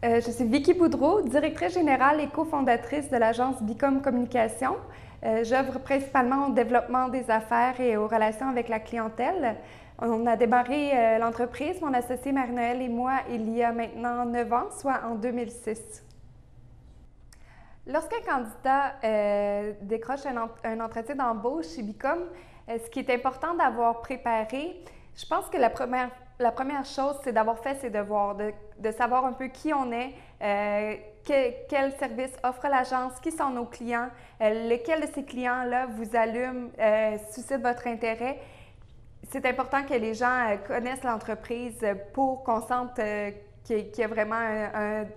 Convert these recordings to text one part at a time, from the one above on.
Je suis Vicky Boudreau, directrice générale et cofondatrice de l'agence Bicom Communication. J'œuvre principalement au développement des affaires et aux relations avec la clientèle. On a démarré l'entreprise, mon associé Marie-Noëlle et moi, il y a maintenant 9 ans, soit en 2006. Lorsqu'un candidat décroche un entretien d'embauche chez Bicom, ce qui est important d'avoir préparé, je pense que la première chose, c'est d'avoir fait ses devoirs, de savoir un peu qui on est, quel service offre l'agence, qui sont nos clients, lequel de ces clients-là vous allume, suscite votre intérêt. C'est important que les gens connaissent l'entreprise pour qu'on sente qu'il y a vraiment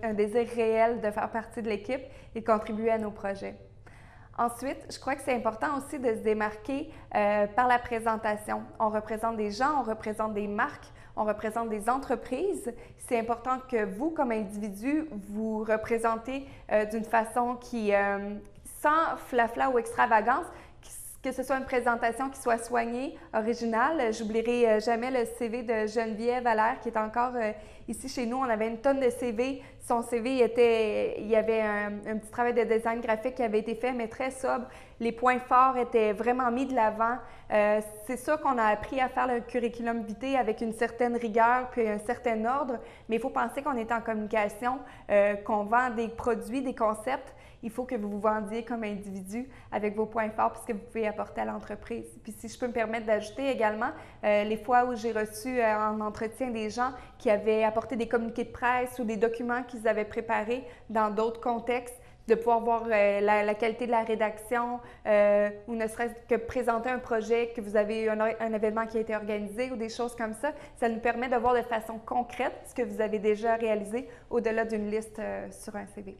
un désir réel de faire partie de l'équipe et de contribuer à nos projets. Ensuite, je crois que c'est important aussi de se démarquer par la présentation. On représente des gens, on représente des marques, on représente des entreprises. C'est important que vous, comme individu, vous représentez d'une façon qui, sans flafla ou extravagance, que ce soit une présentation qui soit soignée, originale. J'oublierai jamais le CV de Geneviève Allaire qui est encore ici chez nous. On avait une tonne de CV. Son CV il y avait un petit travail de design graphique qui avait été fait, mais très sobre. Les points forts étaient vraiment mis de l'avant. C'est sûr qu'on a appris à faire le curriculum vitae avec une certaine rigueur puis un certain ordre, mais il faut penser qu'on est en communication, qu'on vend des produits, des concepts. Il faut que vous vous vendiez comme individu avec vos points forts puisque vous pouvez apporter à l'entreprise. Puis si je peux me permettre d'ajouter également, les fois où j'ai reçu en entretien des gens qui avaient apporté des communiqués de presse ou des documents qu'ils avaient préparés dans d'autres contextes, de pouvoir voir la qualité de la rédaction ou ne serait-ce que présenter un projet, que vous avez eu un événement qui a été organisé ou des choses comme ça nous permet de voir de façon concrète ce que vous avez déjà réalisé au-delà d'une liste sur un CV.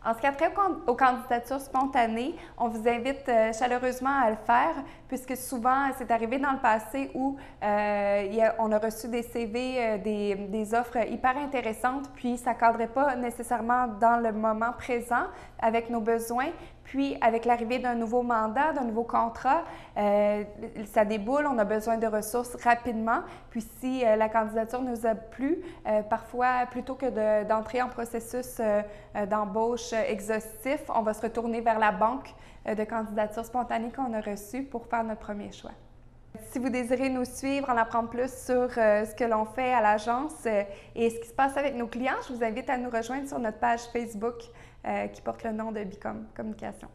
En ce qui a trait aux candidatures spontanées, on vous invite chaleureusement à le faire puisque souvent, c'est arrivé dans le passé où on a reçu des CV, des offres hyper intéressantes, puis ça ne cadrait pas nécessairement dans le moment présent avec nos besoins. Puis, avec l'arrivée d'un nouveau mandat, d'un nouveau contrat, ça déboule, on a besoin de ressources rapidement. Puis, si la candidature nous a plu, parfois, plutôt que d'entrer en processus d'embauche exhaustif, on va se retourner vers la banque de candidatures spontanées qu'on a reçues pour faire notre premier choix. Si vous désirez nous suivre, en apprendre plus sur ce que l'on fait à l'agence et ce qui se passe avec nos clients, je vous invite à nous rejoindre sur notre page Facebook qui porte le nom de Bicom Communication.